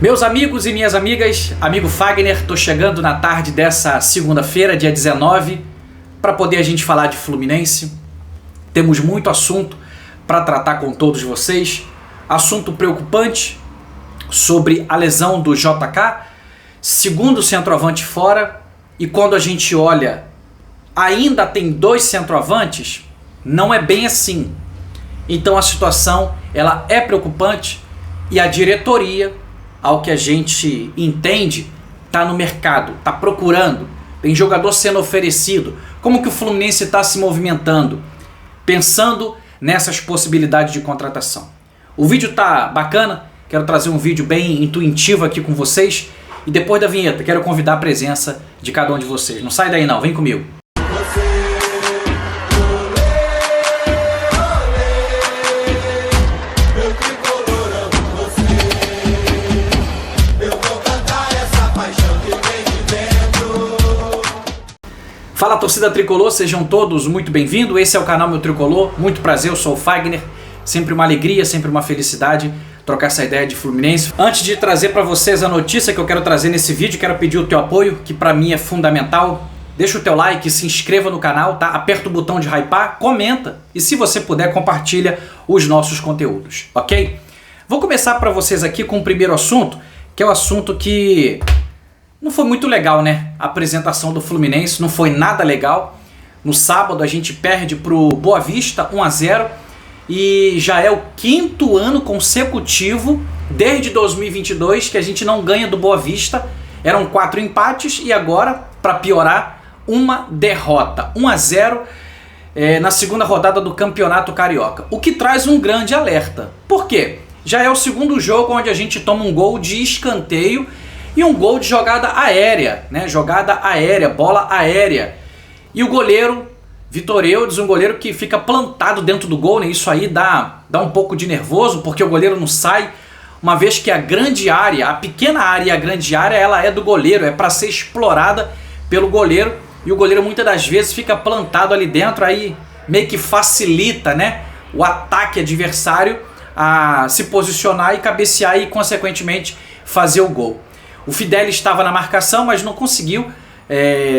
Meus amigos e minhas amigas, amigo Fagner, tô chegando na tarde dessa segunda-feira, dia 19, para poder a gente falar de Fluminense. Temos muito assunto para tratar com todos vocês. Assunto preocupante sobre a lesão do JK, segundo centroavante fora, e quando a gente olha, ainda tem dois centroavantes, não é bem assim. Então a situação ela é preocupante e a diretoria, ao que a gente entende, está no mercado, está procurando, tem jogador sendo oferecido. Como que o Fluminense está se movimentando? Pensando nessas possibilidades de contratação. O vídeo tá bacana, quero trazer um vídeo bem intuitivo aqui com vocês. E depois da vinheta, quero convidar a presença de cada um de vocês. Não sai daí não, vem comigo. Fala, torcida tricolor, sejam todos muito bem-vindos. Esse é o canal Meu Tricolor. Muito prazer, eu sou o Fagner. Sempre uma alegria, sempre uma felicidade trocar essa ideia de Fluminense. Antes de trazer para vocês a notícia que eu quero trazer nesse vídeo, quero pedir o teu apoio, que para mim é fundamental. Deixa o teu like, se inscreva no canal, tá? Aperta o botão de hypar, comenta e, se você puder, compartilha os nossos conteúdos, ok? Vou começar para vocês aqui com o primeiro assunto, que é o assunto que não foi muito legal, né? A apresentação do Fluminense não foi nada legal. No sábado a gente perde pro Boa Vista 1-0 e já é o quinto ano consecutivo desde 2022 que a gente não ganha do Boa Vista. Eram 4 empates e agora, para piorar, uma derrota, 1-0 na segunda rodada do Campeonato Carioca. O que traz um grande alerta. Por quê? Já é o segundo jogo onde a gente toma um gol de escanteio e um gol de jogada aérea, né? Jogada aérea, bola aérea. E o goleiro, Vitor Eudes, um goleiro que fica plantado dentro do gol, né? Isso aí dá um pouco de nervoso, porque o goleiro não sai, uma vez que a grande área, a pequena área e a grande área, ela é do goleiro, é para ser explorada pelo goleiro, e o goleiro muitas das vezes fica plantado ali dentro, aí meio que facilita, né, o ataque adversário a se posicionar e cabecear e, consequentemente, fazer o gol. O Fidel estava na marcação, mas não conseguiu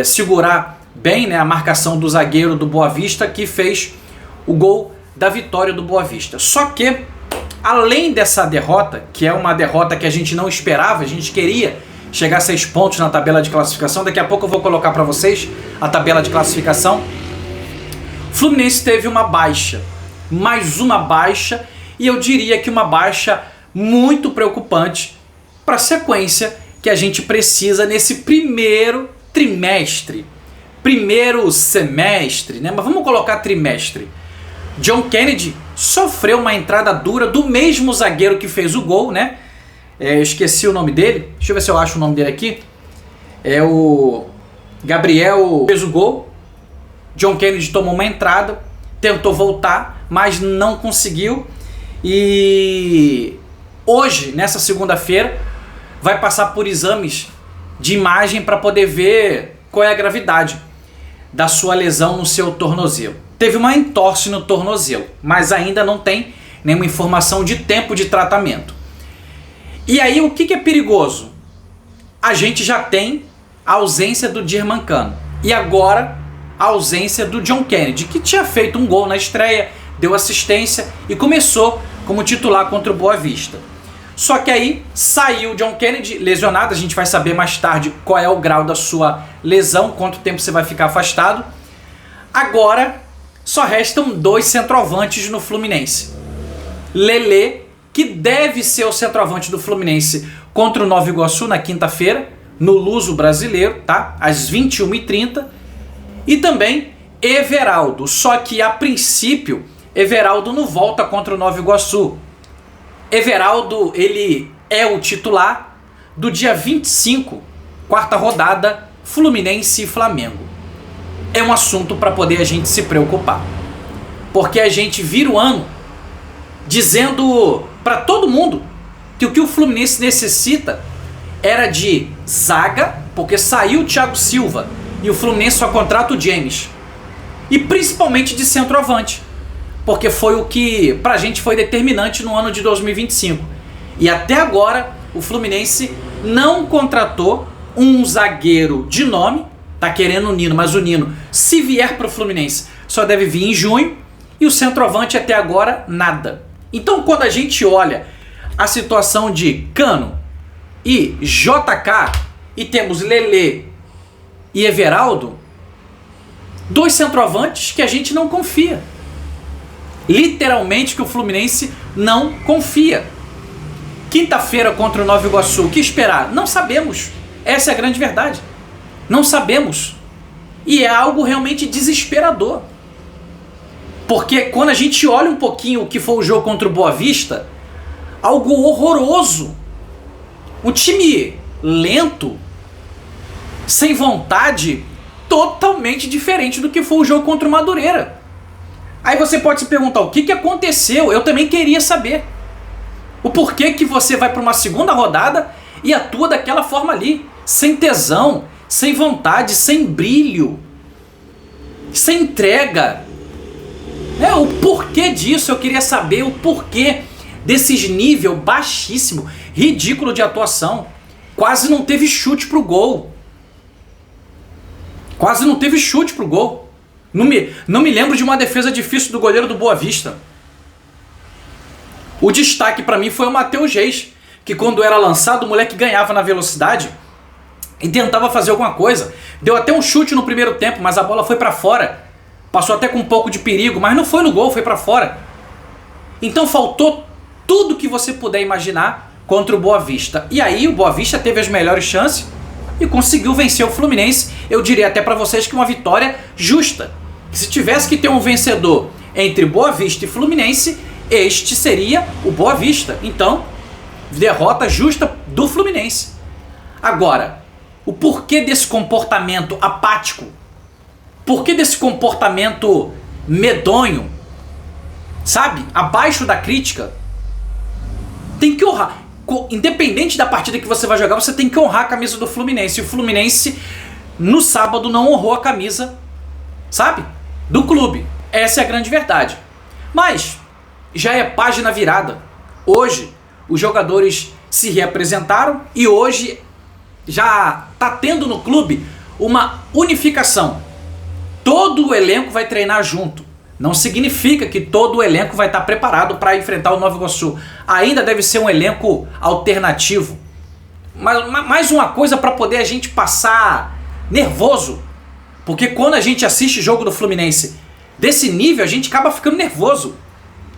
segurar bem, né, a marcação do zagueiro do Boa Vista, que fez o gol da vitória do Boa Vista. Só que, além dessa derrota, que é uma derrota que a gente não esperava, a gente queria chegar a 6 pontos na tabela de classificação. Daqui a pouco eu vou colocar para vocês a tabela de classificação. O Fluminense teve uma baixa, mais uma baixa, e eu diria que uma baixa muito preocupante para a sequência que a gente precisa nesse primeiro trimestre, primeiro semestre, né? Mas vamos colocar trimestre. John Kennedy sofreu uma entrada dura do mesmo zagueiro que fez o gol, né? Eu esqueci o nome dele, deixa eu ver se eu acho o nome dele aqui. É o Gabriel, fez o gol. John Kennedy tomou uma entrada, tentou voltar, mas não conseguiu. E hoje, nessa segunda-feira, vai passar por exames de imagem para poder ver qual é a gravidade da sua lesão no seu tornozelo. Teve uma entorse no tornozelo, mas ainda não tem nenhuma informação de tempo de tratamento. E aí o que é perigoso? A gente já tem a ausência do Germancano e agora a ausência do John Kennedy, que tinha feito um gol na estreia, deu assistência e começou como titular contra o Boa Vista. Só que aí saiu o John Kennedy lesionado, a gente vai saber mais tarde qual é o grau da sua lesão, quanto tempo você vai ficar afastado. Agora só restam 2 centroavantes no Fluminense. Lelê, que deve ser o centroavante do Fluminense contra o Nova Iguaçu na quinta-feira, no Luso Brasileiro, tá? Às 21h30. E também Everaldo, só que a princípio Everaldo não volta contra o Nova Iguaçu. Everaldo, ele é o titular do dia 25, quarta rodada, Fluminense e Flamengo. É um assunto para poder a gente se preocupar. Porque a gente vira o ano dizendo para todo mundo que o que o Fluminense necessita era de zaga, porque saiu o Thiago Silva e o Fluminense só contrata o James. E principalmente de centroavante, porque foi o que pra gente foi determinante no ano de 2025. E até agora o Fluminense não contratou um zagueiro de nome, tá querendo o Nino, mas o Nino, se vier pro Fluminense, só deve vir em junho, e o centroavante até agora, nada. Então quando a gente olha a situação de Cano e JK, e temos Lelê e Everaldo, dois centroavantes que a gente não confia. Literalmente que o Fluminense não confia. Quinta-feira contra o Nova Iguaçu, o que esperar? Não sabemos. Essa é a grande verdade. Não sabemos. E é algo realmente desesperador. Porque quando a gente olha um pouquinho o que foi o jogo contra o Boa Vista, algo horroroso. Um time lento, sem vontade, totalmente diferente do que foi o jogo contra o Madureira. Aí você pode se perguntar, o que aconteceu? Eu também queria saber. O porquê que você vai para uma segunda rodada e atua daquela forma ali, sem tesão, sem vontade, sem brilho, sem entrega. O porquê disso, eu queria saber o porquê desses nível baixíssimo, ridículo de atuação. Quase não teve chute pro gol. Quase não teve chute pro gol. Não me lembro de uma defesa difícil do goleiro do Boa Vista. O destaque pra mim foi o Matheus Reis, que quando era lançado o moleque ganhava na velocidade e tentava fazer alguma coisa. Deu até um chute no primeiro tempo, mas a bola foi pra fora. Passou até com um pouco de perigo, mas não foi no gol, foi pra fora. Então faltou tudo que você puder imaginar contra o Boa Vista. E aí o Boa Vista teve as melhores chances e conseguiu vencer o Fluminense. Eu diria até pra vocês que uma vitória justa. Se tivesse que ter um vencedor entre Boa Vista e Fluminense, este seria o Boa Vista. Então, derrota justa do Fluminense. Agora, o porquê desse comportamento apático? Porquê desse comportamento medonho? Sabe? Abaixo da crítica. Tem que honrar. Independente da partida que você vai jogar, você tem que honrar a camisa do Fluminense. E o Fluminense, no sábado, não honrou a camisa, sabe? Do clube. Essa é a grande verdade. Mas já é página virada. Hoje os jogadores se reapresentaram e hoje já está tendo no clube uma unificação. Todo o elenco vai treinar junto. Não significa que todo o elenco vai estar preparado para enfrentar o Nova Iguaçu. Ainda deve ser um elenco alternativo. Mas mais uma coisa para poder a gente passar nervoso. Porque quando a gente assiste jogo do Fluminense desse nível, a gente acaba ficando nervoso.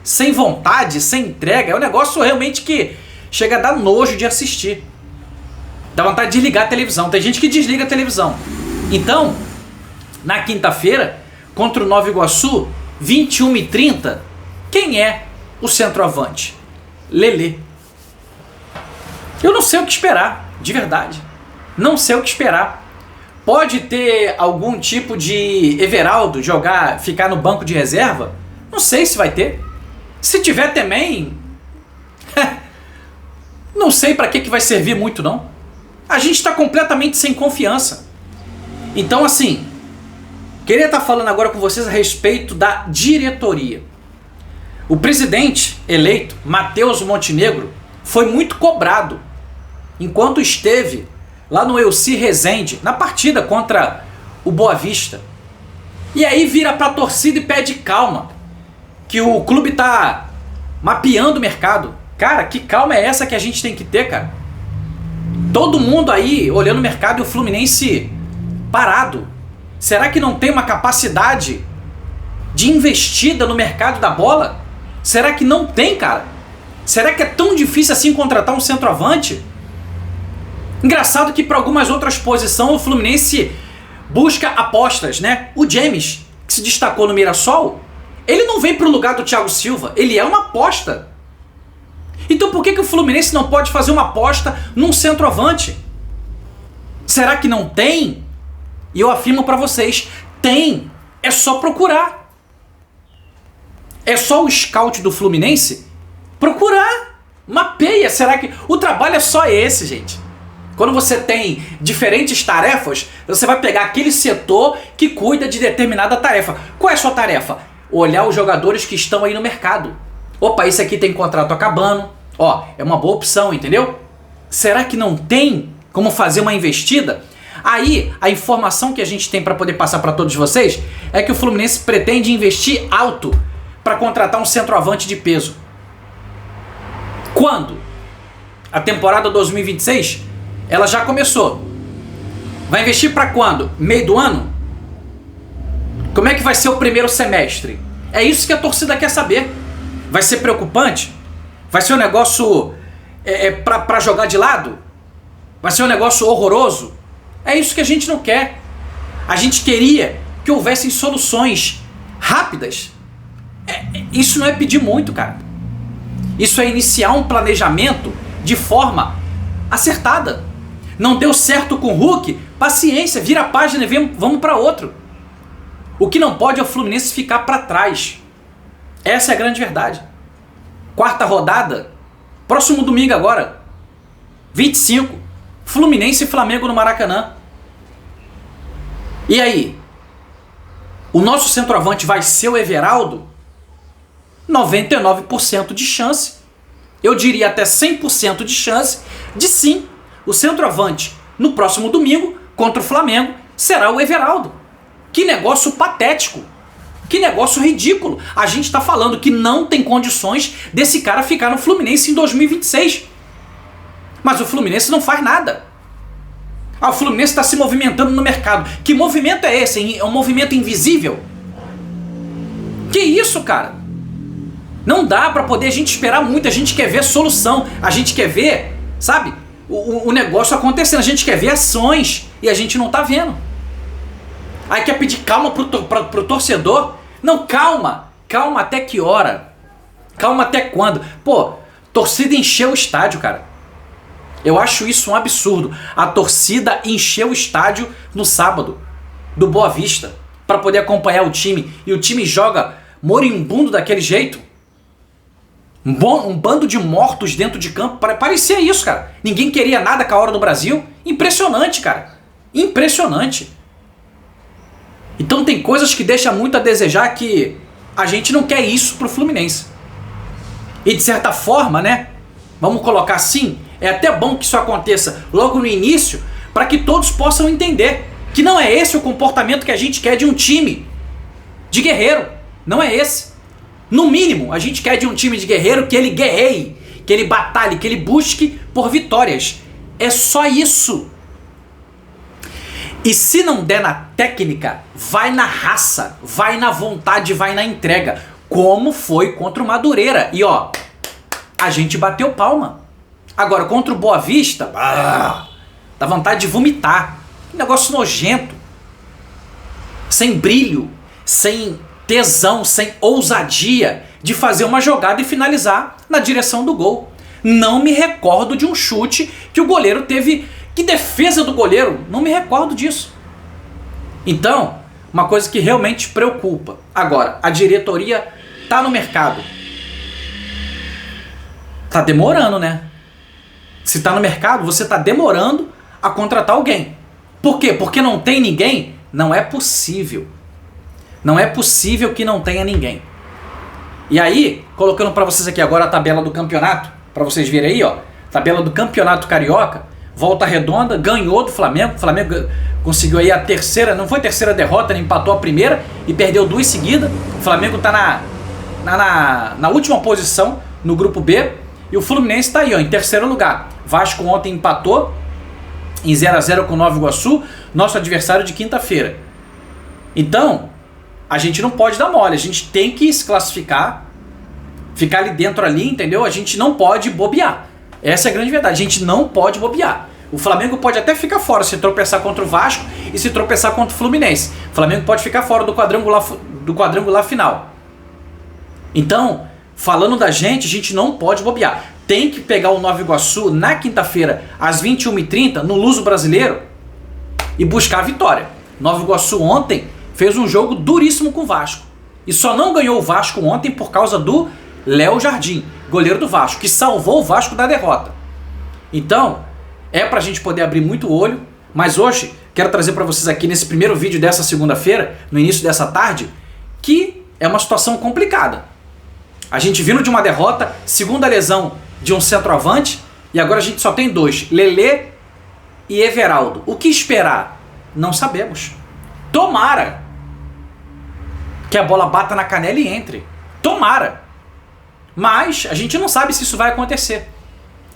Sem vontade, sem entrega. É um negócio realmente que chega a dar nojo de assistir. Dá vontade de desligar a televisão. Tem gente que desliga a televisão. Então, na quinta-feira, contra o Nova Iguaçu, 21h30, quem é o centroavante? Lelê. Eu não sei o que esperar, de verdade. Não sei o que esperar. Pode ter algum tipo de Everaldo ficar no banco de reserva? Não sei se vai ter. Se tiver também, não sei para que vai servir muito não. A gente está completamente sem confiança. Então assim, queria estar falando agora com vocês a respeito da diretoria. O presidente eleito, Matheus Montenegro, foi muito cobrado enquanto esteve lá no Elci Rezende, na partida contra o Boa Vista. E aí vira pra torcida e pede calma, que o clube tá mapeando o mercado. Cara, que calma é essa que a gente tem que ter, cara? Todo mundo aí olhando o mercado e o Fluminense parado. Será que não tem uma capacidade de investida no mercado da bola? Será que não tem, cara? Será que é tão difícil assim contratar um centroavante? Engraçado que para algumas outras posições o Fluminense busca apostas, né? O James, que se destacou no Mirassol, ele não vem para o lugar do Thiago Silva, ele é uma aposta. Então por que o Fluminense não pode fazer uma aposta num centroavante? Será que não tem? E eu afirmo para vocês, tem. É só procurar. É só o scout do Fluminense procurar. Mapeia. Será que o trabalho é só esse, gente? Quando você tem diferentes tarefas, você vai pegar aquele setor que cuida de determinada tarefa. Qual é a sua tarefa? Olhar os jogadores que estão aí no mercado. Opa, esse aqui tem contrato acabando. Ó, é uma boa opção, entendeu? Será que não tem como fazer uma investida? Aí, a informação que a gente tem para poder passar para todos vocês é que o Fluminense pretende investir alto para contratar um centroavante de peso. Quando? A temporada 2026, ela já começou. Vai investir para quando? Meio do ano? Como é que vai ser o primeiro semestre? É isso que a torcida quer saber. Vai ser preocupante? Vai ser um negócio para jogar de lado? Vai ser um negócio horroroso? É isso que a gente não quer. A gente queria que houvessem soluções rápidas. Isso não é pedir muito, cara. Isso é iniciar um planejamento de forma acertada. Não deu certo com o Hulk? Paciência, vira a página e vamos para outro. O que não pode é o Fluminense ficar para trás. Essa é a grande verdade. Quarta rodada, próximo domingo agora, 25, Fluminense e Flamengo no Maracanã. E aí? O nosso centroavante vai ser o Everaldo? 99% de chance. Eu diria até 100% de chance de sim, o centroavante no próximo domingo contra o Flamengo será o Everaldo. Que negócio patético. Que negócio ridículo. A gente está falando que não tem condições desse cara ficar no Fluminense em 2026. Mas o Fluminense não faz nada. O Fluminense está se movimentando no mercado. Que movimento é esse? É um movimento invisível? Que isso, cara? Não dá para poder a gente esperar muito. A gente quer ver solução. A gente quer ver, sabe, o negócio acontecendo. A gente quer ver ações. E a gente não tá vendo. Aí quer pedir calma pro torcedor? Não, calma. Calma até que hora? Calma até quando? Pô, torcida encheu o estádio, cara. Eu acho isso um absurdo. A torcida encheu o estádio no sábado, do Boa Vista, para poder acompanhar o time. E o time joga moribundo daquele jeito. Um bando de mortos dentro de campo. Parecia isso, cara. Ninguém queria nada com a hora do Brasil. Impressionante, cara. Impressionante. Então tem coisas que deixam muito a desejar, que a gente não quer isso pro Fluminense. E de certa forma, né? Vamos colocar assim, é até bom que isso aconteça logo no início, para que todos possam entender que não é esse o comportamento que a gente quer de um time de guerreiro. Não é esse. No mínimo, a gente quer de um time de guerreiro que ele guerreie, que ele batalhe, que ele busque por vitórias. É só isso. E se não der na técnica, vai na raça, vai na vontade, vai na entrega. Como foi contra o Madureira. E ó, a gente bateu palma. Agora, contra o Boa Vista, dá vontade de vomitar. Que negócio nojento. Sem brilho, sem tesão, sem ousadia de fazer uma jogada e finalizar na direção do gol. Não me recordo de um chute que o goleiro teve. Que defesa do goleiro? Não me recordo disso. Então, uma coisa que realmente preocupa. Agora, a diretoria tá no mercado. Tá demorando, né? Se tá no mercado, você tá demorando a contratar alguém. Por quê? Porque não tem ninguém? Não é possível. Não é possível que não tenha ninguém. E aí, colocando para vocês aqui agora a tabela do campeonato, para vocês verem aí, ó, tabela do Campeonato Carioca. Volta Redonda ganhou do Flamengo. O Flamengo conseguiu aí a terceira, não foi a terceira derrota, ele empatou a primeira e perdeu duas seguidas. O Flamengo tá na última posição no grupo B. E o Fluminense tá aí, ó, em terceiro lugar. Vasco ontem empatou em 0-0 com o Nova Iguaçu, nosso adversário de quinta-feira. Então, a gente não pode dar mole, a gente tem que se classificar, ficar ali dentro ali, entendeu? A gente não pode bobear. Essa é a grande verdade, a gente não pode bobear. O Flamengo pode até ficar fora se tropeçar contra o Vasco e se tropeçar contra o Fluminense. O Flamengo pode ficar fora do quadrangular final. Então, falando da gente, a gente não pode bobear. Tem que pegar o Nova Iguaçu na quinta-feira, às 21h30, no Luso Brasileiro, e buscar a vitória. Nova Iguaçu ontem fez um jogo duríssimo com o Vasco. E só não ganhou o Vasco ontem por causa do Léo Jardim, goleiro do Vasco, que salvou o Vasco da derrota. Então, é pra gente poder abrir muito o olho, mas hoje quero trazer para vocês aqui nesse primeiro vídeo dessa segunda-feira, no início dessa tarde, que é uma situação complicada. A gente vindo de uma derrota, segunda lesão de um centroavante, E agora a gente só tem 2, Lelê e Everaldo. O que esperar? Não sabemos. Tomara que a bola bata na canela e entre. Tomara. Mas a gente não sabe se isso vai acontecer.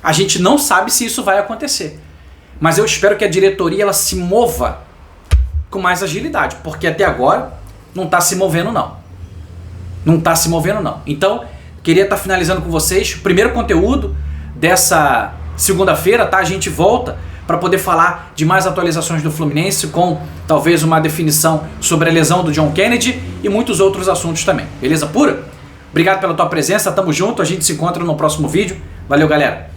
A gente não sabe se isso vai acontecer. Mas eu espero que a diretoria ela se mova com mais agilidade, porque até agora não está se movendo não. Não está se movendo não. Então, queria estar finalizando com vocês o primeiro conteúdo dessa segunda-feira, tá? A gente volta para poder falar de mais atualizações do Fluminense, com talvez uma definição sobre a lesão do John Kennedy e muitos outros assuntos também. Beleza pura? Obrigado pela tua presença, tamo junto, a gente se encontra no próximo vídeo. Valeu, galera!